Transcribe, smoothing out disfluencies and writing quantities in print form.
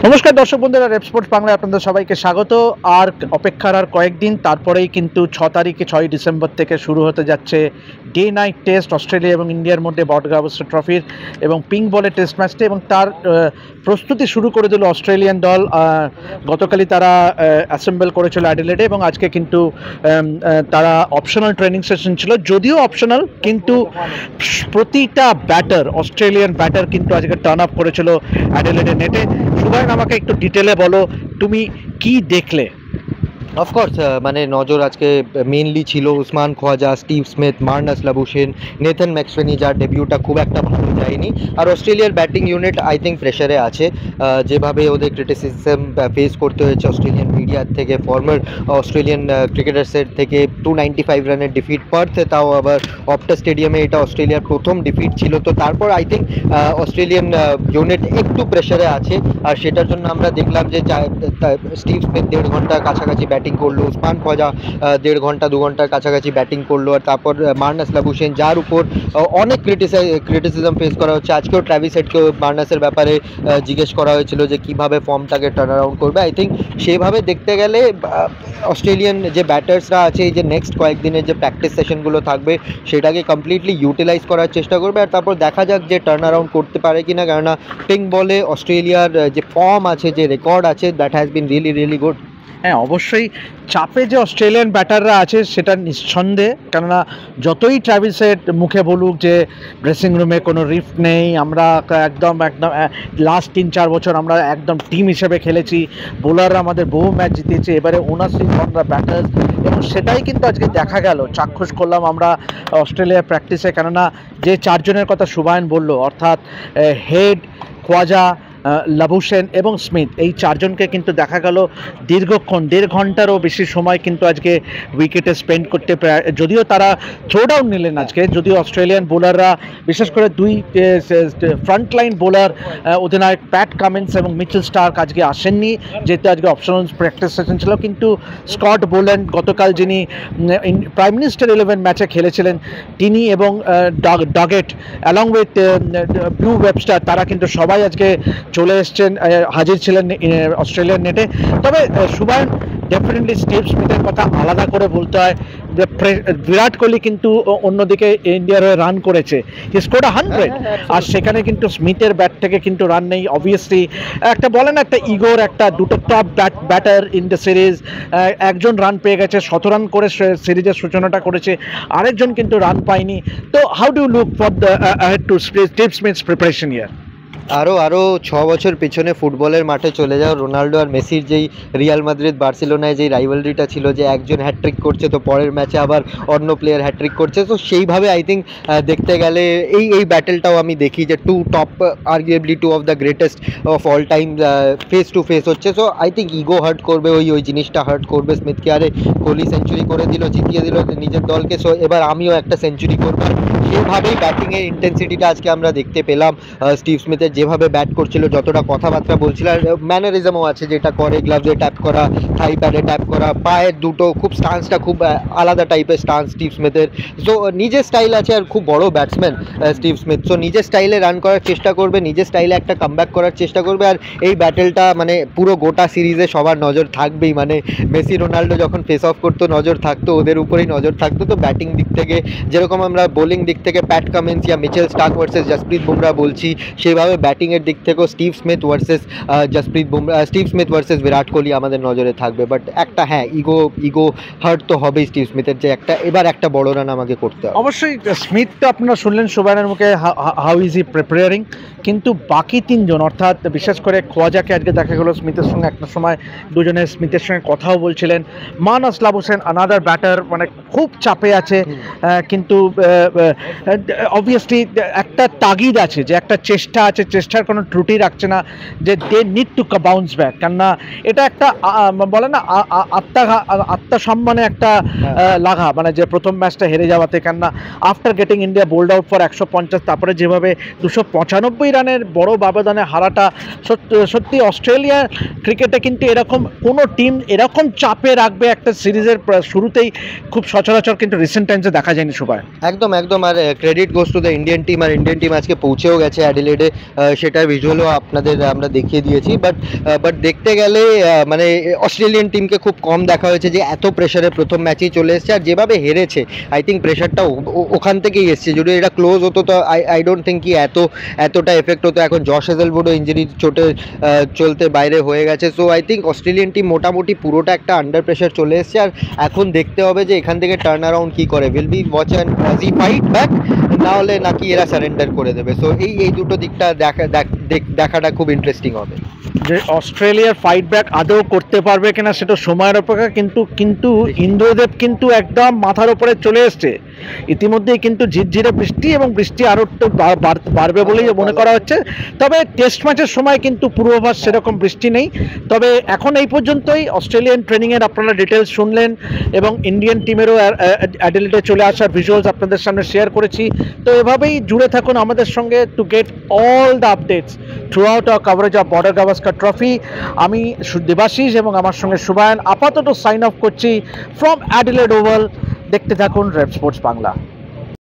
নমস্কার দর্শক বন্ধুরা, রেপ স্পোর্টস বাংলায় আপনাদের সবাইকে স্বাগত। আর অপেক্ষার আর কয়েকদিন, তারপরেই কিন্তু 6 ডিসেম্বর থেকে শুরু হতে যাচ্ছে ডে নাইট টেস্ট অস্ট্রেলিয়া এবং ইন্ডিয়ার মধ্যে বটগাভাস্কার ট্রফির এবং পিঙ্ক বলে টেস্ট ম্যাচটি, এবং তার প্রস্তুতি শুরু করে দিল অস্ট্রেলিয়ান দল। গতকালই তারা অ্যাসেম্বল করেছিল অ্যাডিলেডে এবং আজকে কিন্তু তারা অপশনাল ট্রেনিং সেশন ছিল, যদিও অপশনাল, কিন্তু প্রতিটা ব্যাটার, অস্ট্রেলিয়ান ব্যাটার কিন্তু আজকে টার্ন আপ করেছিল অ্যাডিলেডের নেটে। সুভান, আমাকে একটু ডিটেলে বলো তুমি কি দেখলে। অফকোর্স মানে নজর আজকে মেনলি ছিল Usman Khawaja, Steve Smith, Marnus Labuschagne, Nathan McSweeney, যার ডেবিউটা খুব একটা ভালো যায়নি। আর অস্ট্রেলিয়ার ব্যাটিং ইউনিট আই থিঙ্ক প্রেশারে আছে। যেভাবে ওদের ক্রিটিসিজম ফেস করতে হয়েছে অস্ট্রেলিয়ান মিডিয়ার থেকে, ফর্মার অস্ট্রেলিয়ান ক্রিকেটার্সের থেকে। 295 রানের ডিফিট পার্থে, তাও আবার অপটা স্টেডিয়ামে, এটা অস্ট্রেলিয়ার প্রথম ডিফিট ছিল। তো তারপর আই থিঙ্ক অস্ট্রেলিয়ান ইউনিট একটু প্রেশারে আছে। আর সেটার জন্য আমরা দেখলাম যে স্টিভ স্মিথ 1.5 ঘন্টার কাছাকাছি ব্যাটিং করলো, উসমান খোয়াজা 1.5 ঘন্টা 2 ঘন্টার কাছাকাছি ব্যাটিং করলো। আর তারপর মার্নাস লাবুশেন, যার উপর অনেক ক্রিটিসিজম ফেস করা হচ্ছে। আজকেও ট্র্যাভিস হেডকেও মার্নাসের ব্যাপারে জিজ্ঞেস করা হয়েছিল যে কিভাবে ফর্মটাকে টার্ন অ্যারাউন্ড করবে। আই থিঙ্ক সেভাবে দেখতে গেলে অস্ট্রেলিয়ান যে ব্যাটার্সরা আছে, এই যে নেক্সট কয়েকদিনের যে প্র্যাকটিস সেশনগুলো থাকবে সেটাকে কমপ্লিটলি ইউটিলাইজ করার চেষ্টা করবে। আর তারপর দেখা যাক যে টার্ন অ্যারাউন্ড করতে পারে কিনা, কেননা পিঙ্ক বলে অস্ট্রেলিয়ার যে ফর্ম আছে, যে রেকর্ড আছে, that has been really good. হ্যাঁ, অবশ্যই চাপে যে অস্ট্রেলিয়ান ব্যাটাররা আছে সেটা নিঃসন্দেহে, কেননা যতই ট্র্যাভিসের মুখে বলুক যে ড্রেসিং রুমে কোনো রিফট নেই, আমরা একদম লাস্ট 3-4 বছর আমরা একদম টিম হিসেবে খেলেছি, বোলাররা আমাদের বহু ম্যাচ জিতেছে, এবারে ওনারশিপ অন দ্য ব্যাটার্স, এবং সেটাই কিন্তু আজকে দেখা গেল, চাক্ষুষ করলাম আমরা অস্ট্রেলিয়ার প্র্যাকটিসে। কেননা যে 4 জনের কথা সুবায়ন বলল, অর্থাৎ হেড, খোয়াজা, লাবুশেন এবং স্মিথ, এই 4 জনকে কিন্তু দেখা গেল দীর্ঘক্ষণ 1.5 ঘন্টারও বেশি সময় কিন্তু আজকে উইকেটে স্পেন্ড করতে, যদিও তারা থ্রো ডাউন নিলেন আজকে, যদিও অস্ট্রেলিয়ান বোলাররা, বিশেষ করে 2 ফ্রন্টলাইন বোলার অধিনায়ক প্যাট কামিন্স এবং মিচেল স্টার্ক আজকে আসেননি, যেহেতু আজকে অপশনাল প্র্যাকটিস সেশন ছিল। কিন্তু স্কট বোল্যান্ড, গতকাল যিনি প্রাইম মিনিস্টার 11 ম্যাচে খেলেছিলেন, তিনি এবং Doggett along with Blue Webster, তারা কিন্তু সবাই আজকে চলে এসছেন, হাজির ছিলেন অস্ট্রেলিয়ার নেটে। তবে সুবায়ন, ডেফিনেটলি স্টিভ স্মিথের কথা আলাদা করে বলতে হয়। বিরাট কোহলি কিন্তু অন্যদিকে ইন্ডিয়ার হয়ে রান করেছে, হি স্কোর্ড 100, আর সেখানে কিন্তু স্মিথের ব্যাট থেকে কিন্তু রান নেই। অবভিয়াসলি একটা বলেন, একটা ইগোর, একটা দুটো top batter in the series, একজন রান পেয়ে গেছে, 17 রান করে সিরিজের সূচনাটা করেছে, আরেকজন কিন্তু রান পায়নি। তো how do look for the two Steve Smith's preparation year? আরও 6 বছর পেছনে ফুটবলের মাঠে চলে যাও। রোনাল্ডো আর মেসির যেই রিয়াল মাদ্রিদ বার্সেলোনায় যেই রাইভালরিটা ছিল, যে একজন হ্যাট্রিক করছে তো পরের ম্যাচে আবার অন্য প্লেয়ার হ্যাট্রিক করছে, তো সেইভাবে আই থিঙ্ক দেখতে গেলে এই ব্যাটেলটাও আমি দেখি যে 2 top, arguably 2 of the greatest of all time face to face হচ্ছে। So I think ego hurt করবে, ওই জিনিসটা হার্ট করবে স্মিথকে। আরে কোহলি সেঞ্চুরি করে দিল, জিতিয়ে দিল নিজের দলকে, সো এবার আমিও একটা সেঞ্চুরি করবো। সেভাবেই ব্যাটিংয়ের ইন্টেন্সিটিটা আজকে আমরা দেখতে পেলাম। স্টিভ স্মিথের যেভাবে ব্যাট করছিল, যতটা কথাবার্তা বলছিল, আর ম্যানারিজমও আছে যেটা করে, গ্লাভসে ট্যাপ করা, থাই প্যাডে ট্যাপ করা, পায়ের দুটো খুব স্টান্সটা খুব আলাদা টাইপের স্টান্স স্টিভ স্মিথের। সো নিজের স্টাইল আছে, আর খুব বড় ব্যাটসম্যান স্টিভ স্মিথ। সো নিজের স্টাইলে রান করার চেষ্টা করবে, নিজের স্টাইলে একটা কামব্যাক করার চেষ্টা করবে। আর এই ব্যাটেলটা মানে পুরো গোটা সিরিজে সবার নজর থাকবেই, মানে মেসি রোনাল্ডো যখন ফেস অফ করতো নজর থাকতো, ওদের উপরেই নজর থাকতো। তো ব্যাটিং দিক থেকে যেরকম আমরা বোলিং দিক থেকে প্যাট কামিন্স ইয়া Mitchell Starc versus Jasprit Bumrah বলছি, সেভাবে ব্যাটিংয়ের দিক থেকেও Steve Smith versus Virat Kohli আমাদের নজরে থাকবে। বাট একটা হ্যাঁ, ইগো হার্ট তো হবেই স্টিভ স্মিথের, যে এবার একটা বড় রান আমাকে করতে হবে। অবশ্যই স্মিথ তো আপনারা শুনলেন সুবায়নের মুখে হাউ ইজ হি প্রিপেয়ারিং, কিন্তু বাকি 3 জন, অর্থাৎ বিশেষ করে খোয়াজাকে আজকে দেখা গেল স্মিথের সঙ্গে একটা সময় দুজনে স্মিথের সঙ্গে কথাও বলছিলেন। মার্নাস লাবুশেন আনাদার ব্যাটার, মানে খুব চাপে আছে, কিন্তু অবভিয়াসলি একটা তাগিদ আছে, যে একটা চেষ্টা আছে, চেষ্টার কোনো ত্রুটি রাখছে না, যে they need to bounce back. কেননা এটা একটা বলে না আত্মসম্মানে একটা লাগা, মানে যে প্রথম ম্যাচটা হেরে যাওয়াতে, কেননা after getting India bold out for 150, তারপরে যেভাবে 295 রানের বড় ব্যবধানে হারাটা, সত্যি অস্ট্রেলিয়া ক্রিকেটে কিন্তু এরকম কোনো টিম এরকম চাপে রাখবে একটা সিরিজের শুরুতেই খুব সচরাচর কিন্তু রিসেন্ট টাইমসে দেখা যায়নি সবাই। একদম। আর credit goes to the Indian team. আর ইন্ডিয়ান টিম আজকে পৌঁছেও গেছে অ্যাডিলেডে। সেটার ভিজুয়ালও আপনাদের আমরা দেখিয়ে দিয়েছি। বাট দেখতে গেলে মানে অস্ট্রেলিয়ান টিমকে খুব কম দেখা হয়েছে যে এত প্রেশারে প্রথম ম্যাচেই চলে এসছে, আর যেভাবে হেরেছে আই থিঙ্ক প্রেশারটা ওখান থেকেই এসছে। যদি এটা ক্লোজ হতো তো আই ডোন্ট থিঙ্ক কি এতটা এফেক্ট হতো। এখন জশ হেজেলউডও ইঞ্জুরি চোটে চলতে বাইরে হয়ে গেছে। So I think Australian team মোটামুটি পুরোটা একটা আন্ডার প্রেশার চলে এসছে, আর এখন দেখতে হবে যে এখান থেকে টার্ন অ্যারাউন্ড কী করে। Will be watch and Aussie fight back, না হলে নাকি এরা সারেন্ডার করে দেবে। সো এই দুটো দিকটা দেখাটা খুব ইন্টারেস্টিং হবে। যে অস্ট্রেলিয়ার ফাইট ব্যাক আদৌ করতে পারবে কিনা সেটা সময়ের অপেক্ষা, কিন্তু ইন্দ্রদেব কিন্তু একদম মাথার উপরে চলে এসছে ইতিমধ্যেই, কিন্তু ঝিরঝিরে বৃষ্টি এবং বৃষ্টি আরও একটু বাড়বে বলেই মনে করা হচ্ছে। তবে টেস্ট ম্যাচের সময় কিন্তু পূর্বাভাস সেরকম বৃষ্টি নেই। তবে এখন এই পর্যন্তই অস্ট্রেলিয়ান ট্রেনিংয়ের আপনারা ডিটেলস শুনলেন এবং ইন্ডিয়ান টিমেরও অ্যাডিলেডে চলে আসার ভিজুয়ালস আপনাদের সামনে শেয়ার করেছি। তো এভাবেই জুড়ে থাকুন আমাদের সঙ্গে to get all the updates through out hour coverage of border Gavaskar trophy. আমি দেবাশিস এবং আমার সঙ্গে সুবায়ন আপাতত সাইন অফ করছি ফ্রম অ্যাডিলেড ওভাল। দেখতে থাকুন রেড স্পোর্টস বাংলা।